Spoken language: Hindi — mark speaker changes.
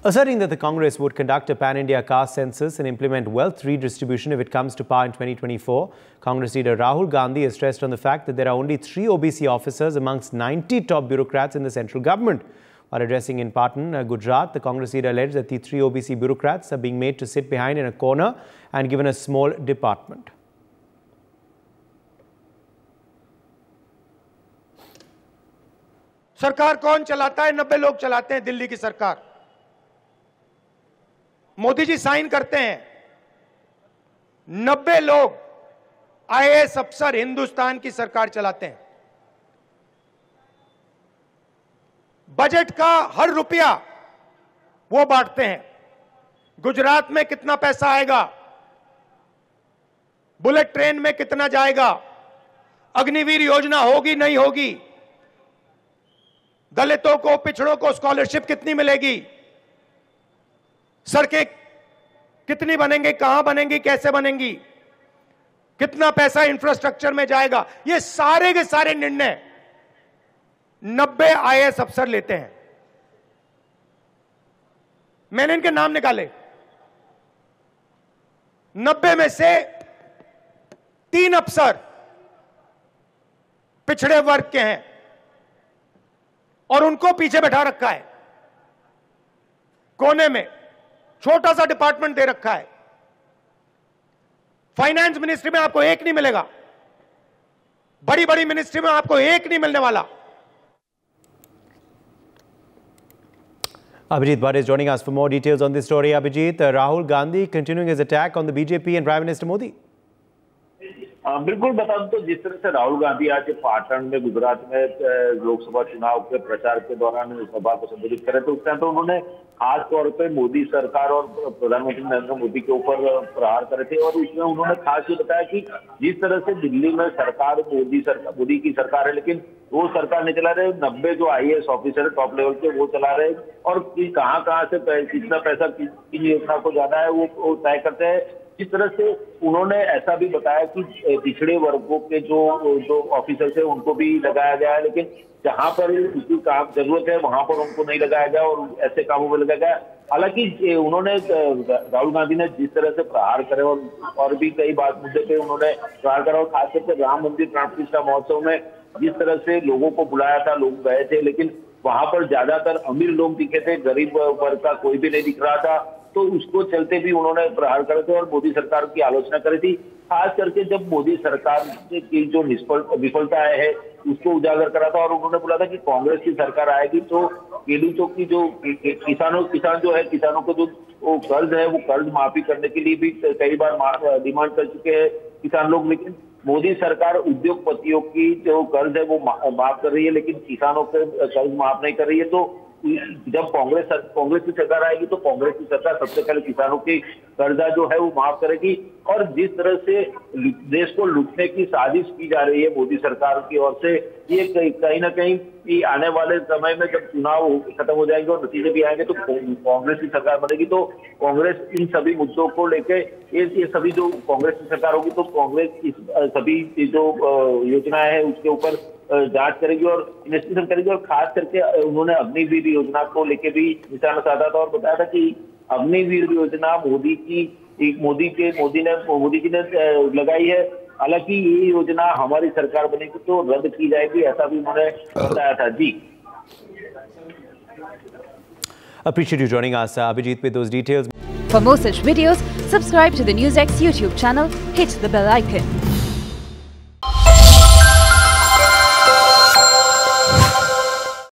Speaker 1: Asserting that the Congress would conduct a pan-India caste census and implement wealth redistribution if it comes to power in 2024, Congress leader Rahul Gandhi has stressed on the fact that there are only 3 OBC officers amongst 90 top bureaucrats in the central government. While addressing in Patan, Gujarat, the Congress leader alleged that the 3 OBC bureaucrats are being made to sit behind in a corner and given a small department.
Speaker 2: सरकार कौन चलाता है? 90 लोग चलाते हैं दिल्ली की सरकार। मोदी जी साइन करते हैं। 90 लोग आईएएस अफसर हिंदुस्तान की सरकार चलाते हैं। बजट का हर रुपया वो बांटते हैं। गुजरात में कितना पैसा आएगा, बुलेट ट्रेन में कितना जाएगा, अग्निवीर योजना होगी नहीं होगी, दलितों को पिछड़ों को स्कॉलरशिप कितनी मिलेगी, सड़कें कितनी बनेंगी, कहां बनेंगी, कैसे बनेंगी, कितना पैसा इंफ्रास्ट्रक्चर में जाएगा, ये सारे के सारे निर्णय 90 आईएएस अफसर लेते हैं। मैंने इनके नाम निकाले। 90 में से 3 अफसर पिछड़े वर्ग के हैं और उनको पीछे बैठा रखा है, कोने में छोटा सा डिपार्टमेंट दे रखा है। फाइनेंस मिनिस्ट्री में आपको एक नहीं मिलेगा, बड़ी बड़ी मिनिस्ट्री में आपको एक नहीं मिलने वाला।
Speaker 1: Abhijit Bhatt is joining us for more details on this story. Abhijit, Rahul Gandhi continuing his attack on the BJP and Prime Minister Modi.
Speaker 3: बिल्कुल बता दूं तो जिस तरह से राहुल गांधी आज पाटन में गुजरात में लोकसभा चुनाव के प्रचार के दौरान सभा को संबोधित करे तो उस टाइम तो उन्होंने खास तौर पे मोदी सरकार और प्रधानमंत्री नरेंद्र मोदी के ऊपर प्रहार करे थे और उसमें उन्होंने खास ये बताया कि जिस तरह से दिल्ली में सरकार मोदी की सरकार है, लेकिन वो सरकार नहीं चला रहे। 90 जो आईएएस ऑफिसर टॉप लेवल के वो चला रहे और कहां से कितना पैसा किन योजना को जाना है वो तय करते हैं। इस तरह से उन्होंने ऐसा भी बताया कि पिछड़े वर्गों के जो ऑफिसर्स है उनको भी लगाया गया है, लेकिन जहां पर उसकी काम जरूरत है वहां पर उनको नहीं लगाया गया और ऐसे कामों में लगाया गया। हालांकि उन्होंने राहुल गांधी ने जिस तरह से प्रहार करे और भी कई बात मुद्दे पे उन्होंने प्रहार करा और खासकर से राम मंदिर प्राण प्रतिष्ठा महोत्सव में जिस तरह से लोगों को बुलाया था, लोग गए थे, लेकिन वहां पर ज्यादातर अमीर लोग दिखे थे, गरीब वर्ग का कोई भी नहीं दिख रहा था। तो उसको चलते भी उन्होंने प्रहार करे थे और मोदी सरकार की आलोचना करी थी। खास करके जब मोदी सरकार की जो विफलता है उसको उजागर करा था और उन्होंने बोला था कि कांग्रेस की सरकार आएगी तो केडूचों की जो किसानों को जो कर्ज है वो कर्ज माफी करने के लिए भी कई बार डिमांड कर चुके हैं किसान लोग, लेकिन मोदी सरकार उद्योगपतियों की जो कर्ज है वो माफ कर रही है लेकिन किसानों के कर्ज माफ नहीं कर रही है। तो जब कांग्रेस की सरकार आएगी तो कांग्रेस की सरकार सबसे पहले किसानों की कर्जा जो है वो माफ करेगी। और जिस तरह से देश को लूटने की साजिश की जा रही है मोदी सरकार की ओर से, ये कहीं ना कहीं आने वाले समय में जब चुनाव खत्म हो जाएंगे और नतीजे भी आएंगे तो कांग्रेस की सरकार बनेगी तो कांग्रेस इन सभी मुद्दों को लेके ये सभी जो कांग्रेस की सरकार होगी तो कांग्रेस इस सभी जो योजनाएं हैं उसके ऊपर जांच करेगी और इन्वेस्टिगेशन करेगी। और खास करके उन्होंने अग्निवीर योजना को लेके भी निशाना साधा था और बताया था कि अग्निवीर योजना मोदी जी ने लगाई है। हालांकि ये योजना हमारी सरकार बनेगी तो रद्द की जाएगी, ऐसा भी उन्होंने बताया था। जी,
Speaker 1: Appreciate you joining us, Abhijit, with those details.
Speaker 4: For more such videos, subscribe to the NewsX YouTube channel, hit the bell icon.